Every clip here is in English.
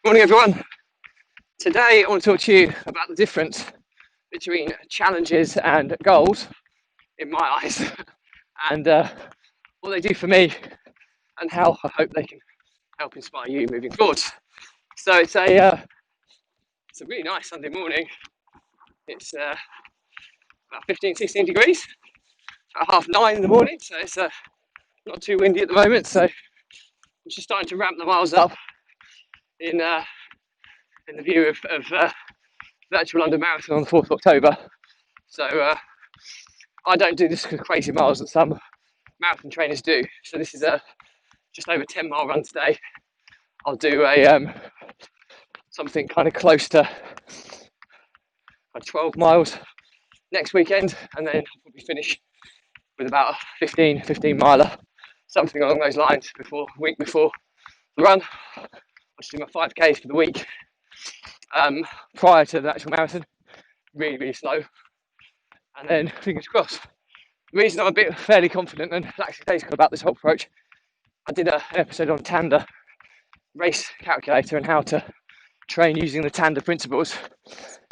Morning, everyone. Today, I want to talk to you about the difference between challenges and goals, in my eyes, and what they do for me, and how I hope they can help inspire you moving forward. So it's a really nice Sunday morning. It's about 15, 16 degrees. About 9:30 in the morning, so it's not too windy at the moment. So I'm just starting to ramp the miles up in the view of virtual London Marathon on the 4th of October. So I don't do this crazy miles that some marathon trainers do. So this is a just over 10-mile run today. I'll do a something kind of close to 12 miles next weekend, and then I'll probably finish with about a 15 miler, something along those lines week before the run. I'll just do my 5Ks for the week prior to the actual marathon, really slow, and then fingers crossed. The reason I'm a bit fairly confident and lackadaisical about this whole approach, I did an episode on Tanda race calculator and how to train using the Tanda principles,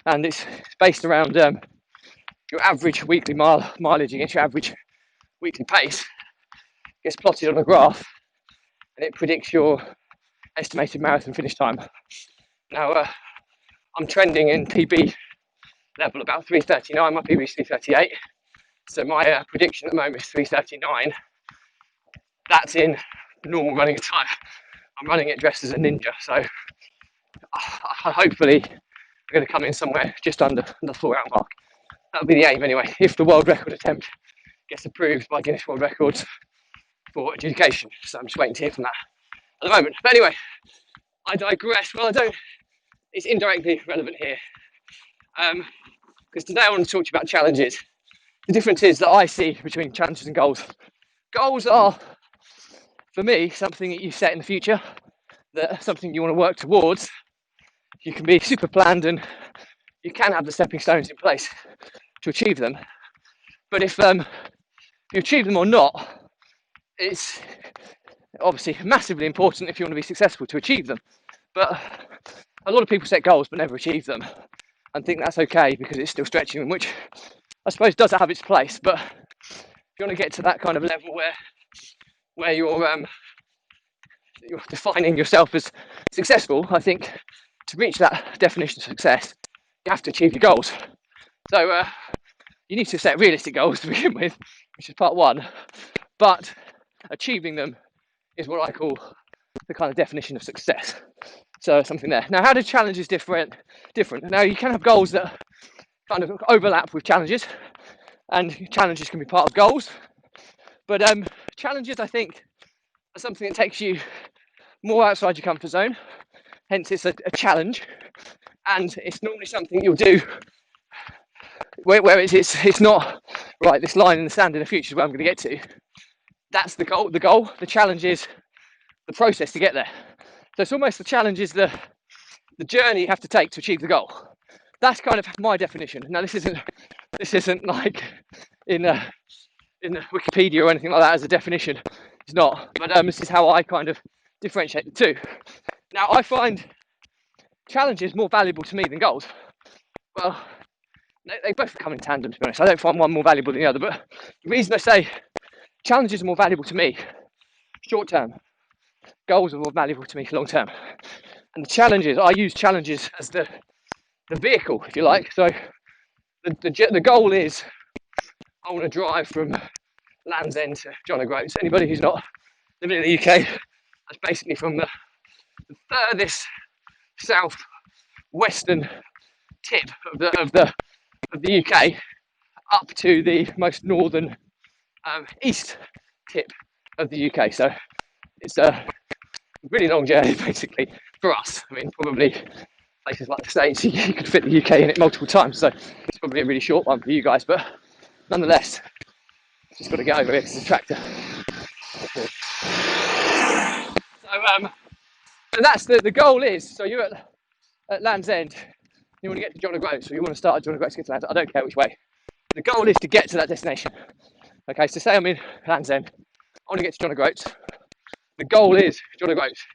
and it's based around your average weekly mileage against your average weekly pace. It gets plotted on a graph, and it predicts your estimated marathon finish time. Now, I'm trending in PB level about 3:39. My PB is 3:38, so my prediction at the moment is 3:39. That's in normal running attire. I'm running it dressed as a ninja, so hopefully I'm going to come in somewhere just under the 4-hour mark. That'll be the aim anyway, if the world record attempt gets approved by Guinness World Records for adjudication. So I'm just waiting to hear from that at the moment. But anyway, I digress. Well, I don't. It's indirectly relevant here, because today I want to talk to you about challenges. The difference is that I see between challenges and goals. Goals are, for me, something that you set in the future, that something you want to work towards. You can be super planned and you can have the stepping stones in place to achieve them. But if you achieve them or not, it's obviously massively important if you want to be successful to achieve them. But a lot of people set goals but never achieve them and think that's okay because it's still stretching them, which I suppose does have its place. But if you want to get to that kind of level where you're defining yourself as successful, I think to reach that definition of success, you have to achieve your goals. So you need to set realistic goals to begin with, which is part one. But achieving them is what I call the kind of definition of success. So something there. Now, how do challenges different? Now, you can have goals that kind of overlap with challenges, and challenges can be part of goals. But challenges, I think, are something that takes you more outside your comfort zone. Hence, it's a challenge, and it's normally something you'll do where it's not right. This line in the sand in the future is where I'm going to get to. That's the goal. The challenge is the process to get there. So it's almost the challenge is the journey you have to take to achieve the goal. That's kind of my definition. Now, this isn't like in Wikipedia or anything like that as a definition. It's not. But this is how I kind of differentiate the two. Now, I find challenges more valuable to me than goals. Well, they both come in tandem, to be honest. I don't find one more valuable than the other. But the reason I say challenges are more valuable to me short term, goals are more valuable to me long term. And the challenges, I use challenges as the vehicle, if you like. So the goal is I want to drive from Land's End to John O'Groats. Anybody who's not living in the UK, that's basically from the furthest south-western tip of the UK up to the most northern east tip of the UK. So it's a really long journey, basically, for us. I mean, probably places like the States, you could fit the UK in it multiple times, so it's probably a really short one for you guys, but nonetheless, just got to get over here because it's a tractor. So that's the goal is, so you're at Land's End, you want to get to John O'Groats, or you want to start at John O'Groats to get to Land's End, I don't care which way. The goal is to get to that destination. Okay, so say I'm in Land's End, I want to get to John O'Groats. The goal is John O'Groats.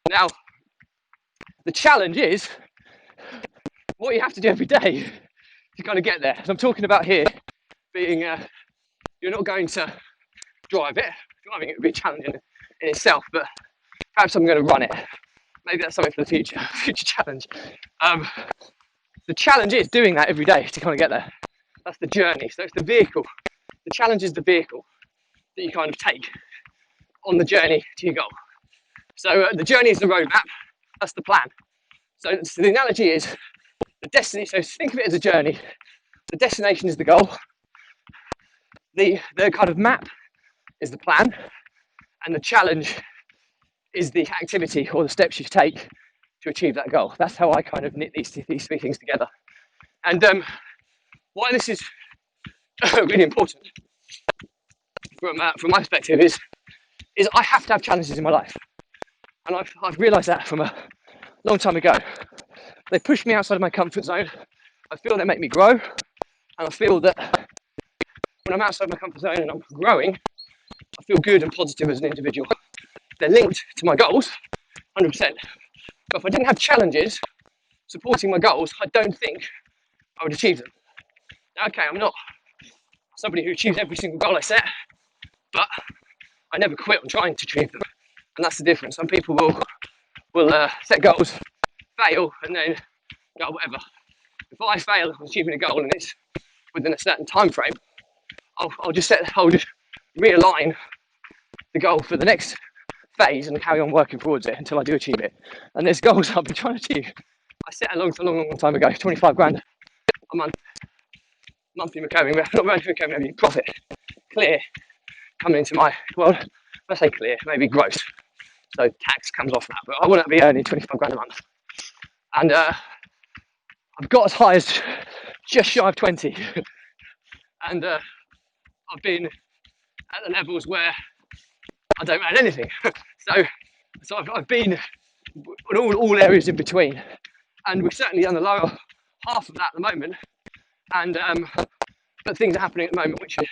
Now, The challenge is what you have to do every day to kind of get there. So I'm talking about here being, you're not going to drive it. Driving it would be challenging in itself, but perhaps I'm going to run it. Maybe that's something for the future, future challenge. The challenge is doing that every day to kind of get there. That's the journey. So it's the vehicle. The challenge is the vehicle that you kind of take on the journey to your goal. So the journey is the roadmap. That's the plan. So the analogy is the destiny. So think of it as a journey. The destination is the goal. The kind of map is the plan, and the challenge is the activity or the steps you take to achieve that goal. That's how I kind of knit these three things together. And why this is really important from my perspective is I have to have challenges in my life, and I've realised that from a long time ago. They push me outside of my comfort zone. I feel they make me grow, and I feel that when I'm outside my comfort zone and I'm growing, I feel good and positive as an individual. They're linked to my goals, 100%. But if I didn't have challenges supporting my goals, I don't think I would achieve them. Now, okay, I'm not somebody who achieves every single goal I set, but I never quit on trying to achieve them. And that's the difference. Some people will set goals, fail, and then go, whatever. If I fail on achieving a goal and it's within a certain time frame, I'll just realign the goal for the next phase and carry on working towards it until I do achieve it. And there's goals I've been trying to achieve. I set a long time ago, 25 grand a month, monthly recurring revenue, profit, clear, coming into my world. When I say clear, maybe gross. So tax comes off that, but I want to be earning 25 grand a month. And I've got as high as just shy of 20. And I've been at the levels where I don't earn anything. So I've been in all areas in between. And we're certainly on the lower half of that at the moment. And but things are happening at the moment which are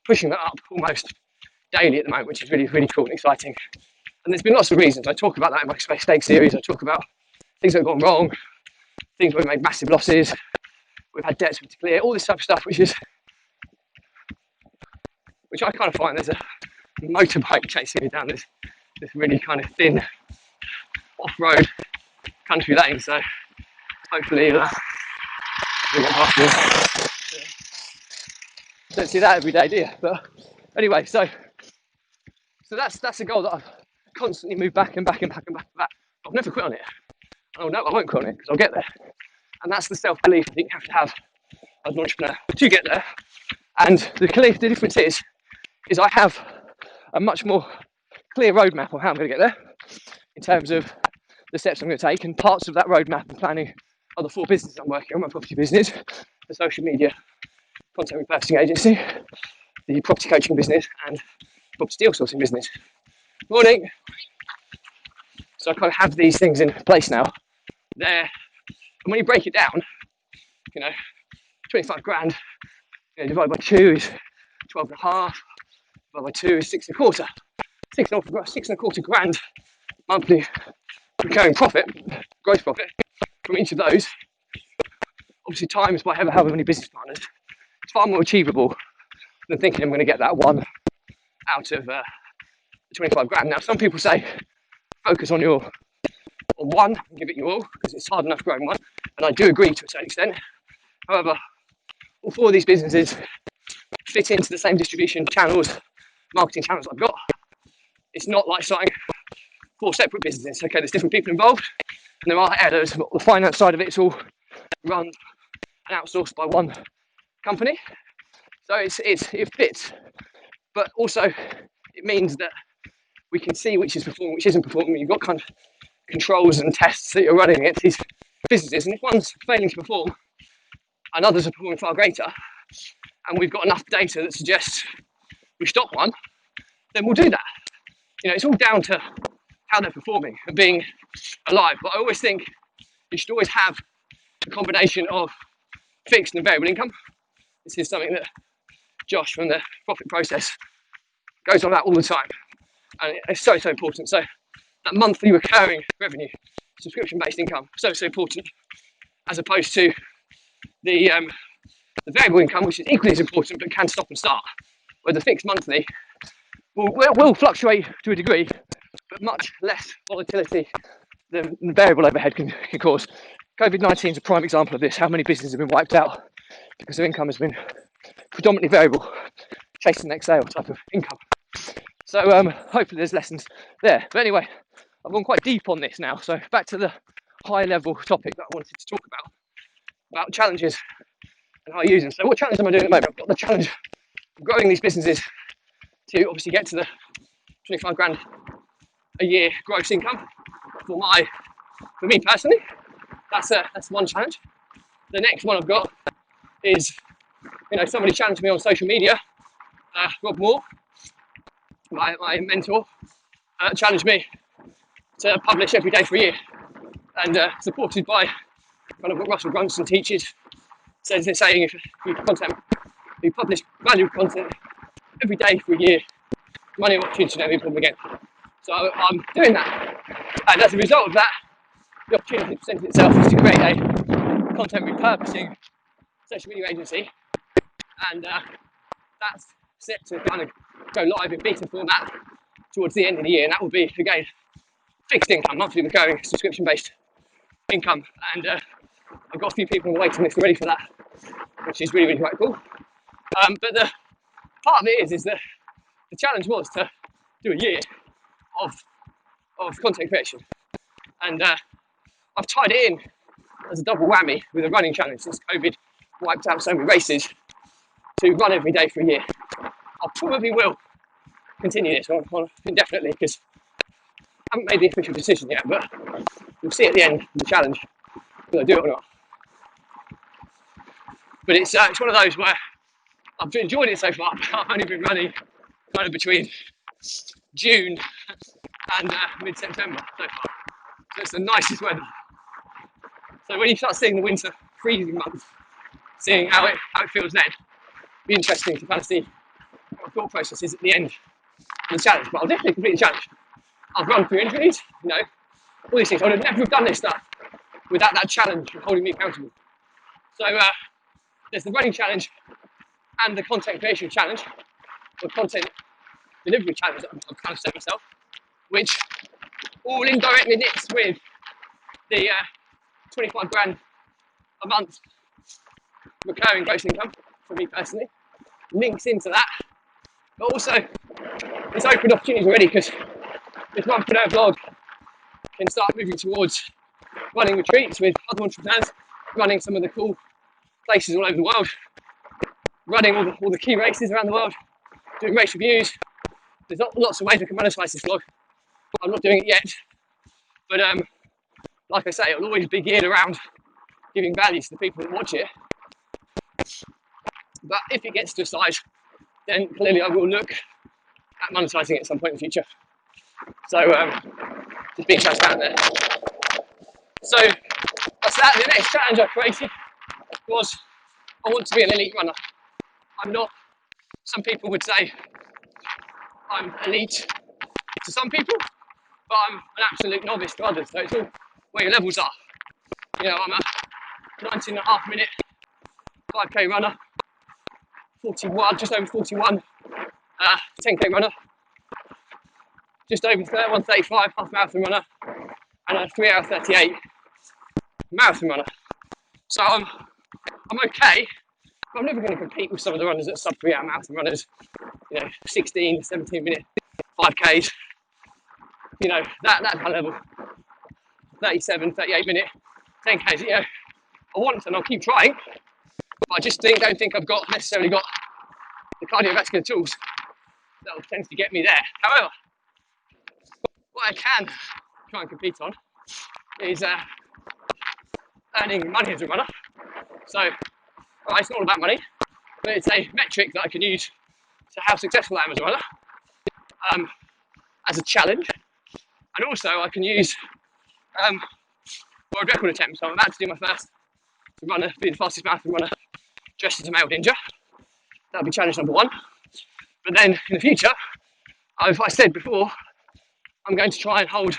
pushing that up almost daily at the moment, which is really, really cool and exciting. And there's been lots of reasons. I talk about that in my stake series. I talk about things that have gone wrong, things where we've made massive losses, we've had debts to clear, all this type of stuff, which I kind of find there's a motorbike chasing me down this really kind of thin off-road country lane. So hopefully we'll get past me. Don't see that every day, do you? But anyway, so that's a goal that I've constantly moved back and back and back and back and back. But I've never quit on it. Oh no, I won't quit on it because I'll get there. And that's the self-belief I think you have to have as an entrepreneur to get there. And the difference is I have a much more clear roadmap of how I'm going to get there in terms of the steps I'm going to take, and parts of that roadmap and planning are the 4 businesses I'm working on: my property business, the social media content repurposing agency, the property coaching business, and property deal sourcing business. Morning. So I kind of have these things in place now. There, and when you break it down, 25 grand divided by 2 is 12 and a half. Divided by 2 is 6 and a quarter. 6 and a quarter grand monthly recurring profit, gross profit from each of those. Obviously, times by however many business partners, it's far more achievable than thinking I'm going to get that one out of 25 grand. Now, some people say focus on one and give it your all because it's hard enough growing one, and I do agree to a certain extent. However, all 4 of these businesses fit into the same distribution channels, marketing channels I've got. It's not like starting 4 separate businesses. Okay, there's different people involved, and there are errors. The finance side of it's all run and outsourced by one company, so it fits. But also, it means that we can see which is performing, which isn't performing. You've got kind of controls and tests that you're running against these businesses, and if one's failing to perform and others are performing far greater, and we've got enough data that suggests we stop one, then we'll do that. It's all down to how they're performing and being alive. But I always think you should always have a combination of fixed and variable income. This is something that Josh from the Profit Process goes on about all the time, and it's so important. So that monthly recurring revenue subscription-based income so important, as opposed to the variable income, which is equally as important but can stop and start. Where the fixed monthly will fluctuate to a degree, but much less volatility than the variable overhead can cause. COVID-19 is a prime example of this. How many businesses have been wiped out because their income has been predominantly variable, chasing the next sale type of income. So hopefully there's lessons there. But anyway, I've gone quite deep on this now. So back to the high level topic that I wanted to talk about challenges and how I use them. So what challenge am I doing at the moment? I've got the challenge of growing these businesses to obviously get to the 25 grand a year gross income for me personally. That's one challenge. The next one I've got is, somebody challenged me on social media. Rob Moore, my mentor, challenged me to publish every day for a year, and supported by kind of what Russell Brunson teaches. Says they're saying if you publish valuable content every day for a year, money and opportunity never problem again. So I'm doing that, and as a result of that, the opportunity presented itself is to create a content repurposing social media agency, and that's set to kind of go live in beta format towards the end of the year, and that will be, again, fixed income, monthly recurring, subscription-based income, and I've got a few people on the waiting list already for that, which is really, really quite cool. But the part of it is that the challenge was to do a year of content creation, and I've tied it in as a double whammy with a running challenge since COVID wiped out so many races, to run every day for a year. I probably will continue this on indefinitely, because I haven't made the official decision yet, but we'll see at the end of the challenge whether I do it or not. But it's one of those where I've enjoyed it so far. I've only been running kind of between June and mid-September so far. So it's the nicest weather. So when you start seeing the winter freezing months, seeing how it feels then, it'll be interesting to kind of see what my thought process is at the end of the challenge. But I'll definitely complete the challenge. I've run through injuries, all these things. I would have never have done this stuff without that challenge of holding me accountable. So there's the running challenge and the content creation challenge, or content delivery challenge that I've kind of set myself, which all indirectly knits with the 25 grand a month recurring gross income for me personally, links into that. But also, it's opened opportunities already, because this Mompreneur blog can start moving towards running retreats with other entrepreneurs, running some of the cool places all over the world, running all the key races around the world, doing race reviews. There's lots of ways I can monetize this blog. I'm not doing it yet, but like I say, it'll always be geared around giving value to the people that watch it. But if it gets to a size, then clearly I will look at monetizing it at some point in the future. So just being transparent there. So that's that. The next challenge I created was, I want to be an elite runner. I'm not. Some people would say I'm elite to some people, but I'm an absolute novice to others. So it's all where your levels are. I'm a 19.5 minute 5k runner, 41, just over 41 10k runner, just over 135 half marathon runner, and a 3 hour 38 marathon runner. So I'm okay, but I'm never going to compete with some of the runners that are sub 3 hour marathon runners, 16, 17 minute 5Ks, that kind of level, 37, 38 minute 10Ks. I want, and I'll keep trying, but I just don't think I've necessarily got the cardiovascular tools that will potentially get me there. However, what I can try and compete on is earning money as a runner. So, it's not all about money, but it's a metric that I can use to how successful I am as a runner, as a challenge. And also I can use world record attempts. So I'm about to do my first runner, be the fastest marathon runner dressed as a male ninja. That'll be challenge number 1. But then in the future, as I said before, I'm going to try and hold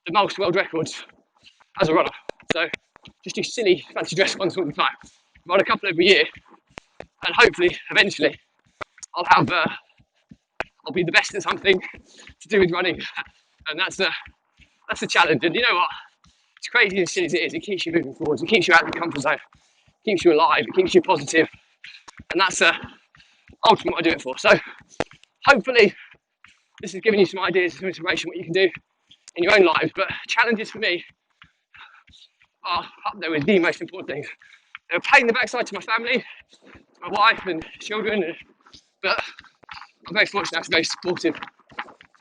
the most world records as a runner. So just do silly fancy dress ones all the time. Run a couple every year, and hopefully, eventually, I'll be the best at something to do with running, and that's the challenge. And you know what? It's crazy as silly as it is. It keeps you moving forwards. It keeps you out of your comfort zone. It keeps you alive. It keeps you positive, and that's ultimately what I do it for. So hopefully, this has given you some ideas, some inspiration, what you can do in your own lives. But challenges for me are up there with the most important things. They're a pain in the backside to my family, to my wife and children, but I'm very fortunate to have a very supportive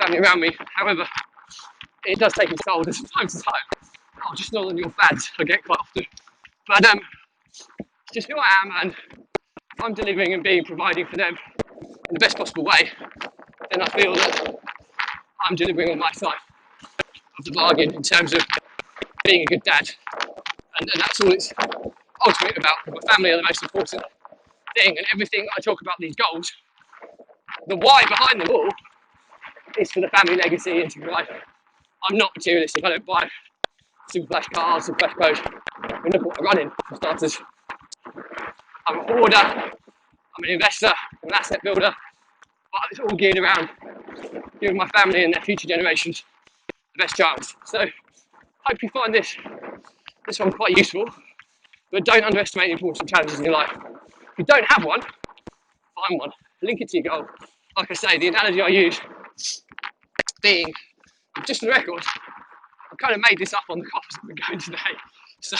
family around me. However, it does take its toll from time to time. Oh, just not on your fads, I get quite often. But it's just who I am, and if I'm delivering and providing for them in the best possible way, then I feel that I'm delivering on my side of the bargain in terms of being a good dad. And that's all it's ultimately about. My family are the most important thing, and everything I talk about these goals, the why behind them all is for the family legacy and to provide. I'm not materialistic. I don't buy super flash cars and flash clothes. I mean, look at what I'm running for starters. I'm a hoarder, I'm an investor, I'm an asset builder, but it's all geared around giving my family and their future generations the best chance. So hope you find this one quite useful, but don't underestimate the importance of challenges in your life. If you don't have one, find one, link it to your goal. Like I say, the analogy I use being, just for the record, I kind of made this up on the course that we're going today. So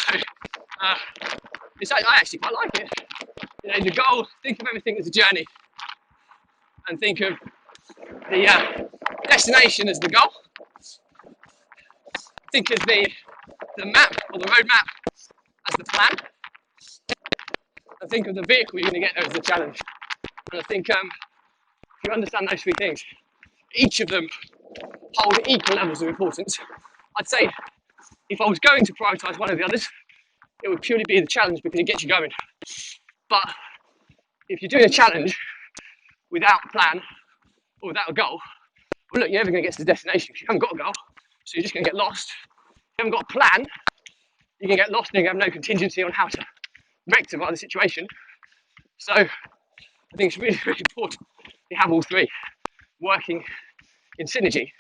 I actually quite like it. You know, the goal, think of everything as a journey, and think of the destination as the goal. Think of the map or the roadmap as the plan, and think of the vehicle you're going to get there as the challenge. And I think if you understand those three things, each of them hold equal levels of importance. I'd say if I was going to prioritise one of the others, it would purely be the challenge because it gets you going. But if you're doing a challenge without a plan or without a goal, well, look, you're never going to get to the destination if you haven't got a goal. So you're just going to get lost. If you haven't got a plan, you can get lost and you have no contingency on how to rectify the situation. So I think it's really, really important you have all three working in synergy,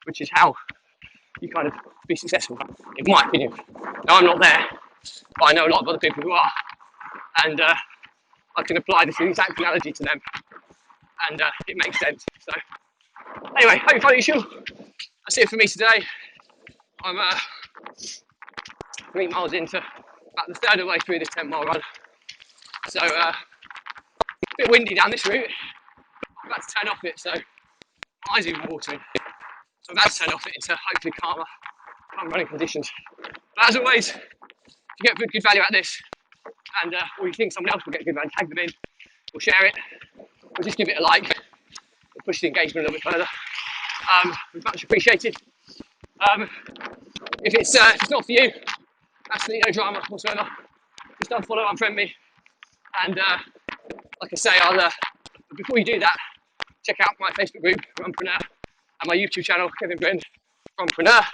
which is how you kind of be successful, in my opinion. Now, I'm not there, but I know a lot of other people who are, and I can apply this exact analogy to them, and it makes sense. So anyway, hope you find it useful. That's it for me today. I'm 3 miles into about the third of the way through this 10-mile run. So a bit windy down this route. I'm about to turn off it, so my eyes are even watering. So I'm about to turn off it into hopefully calmer running conditions. But as always, if you get good value out of this, and or you think someone else will get good value, tag them in, or share it, or just give it a like, or push the engagement a little bit further. It's much appreciated. If it's not for you, absolutely no drama whatsoever. Just unfollow, unfriend me, and like I say, before you do that, check out my Facebook group, Runpreneur, and my YouTube channel, Kevin Brin, Runpreneur,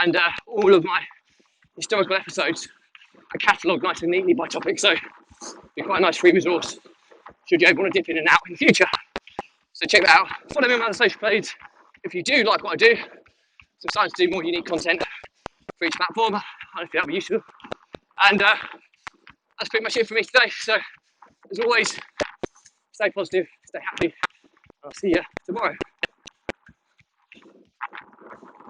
and all of my historical episodes are catalogued nice and neatly by topic, so it'll be quite a nice free resource should you ever want to dip in and out in the future. So check that out. Follow me on my social pages if you do like what I do. So I'm starting to do more unique content for each platform. I don't know if that'll be useful. And that's pretty much it for me today. So as always, stay positive, stay happy. I'll see you tomorrow.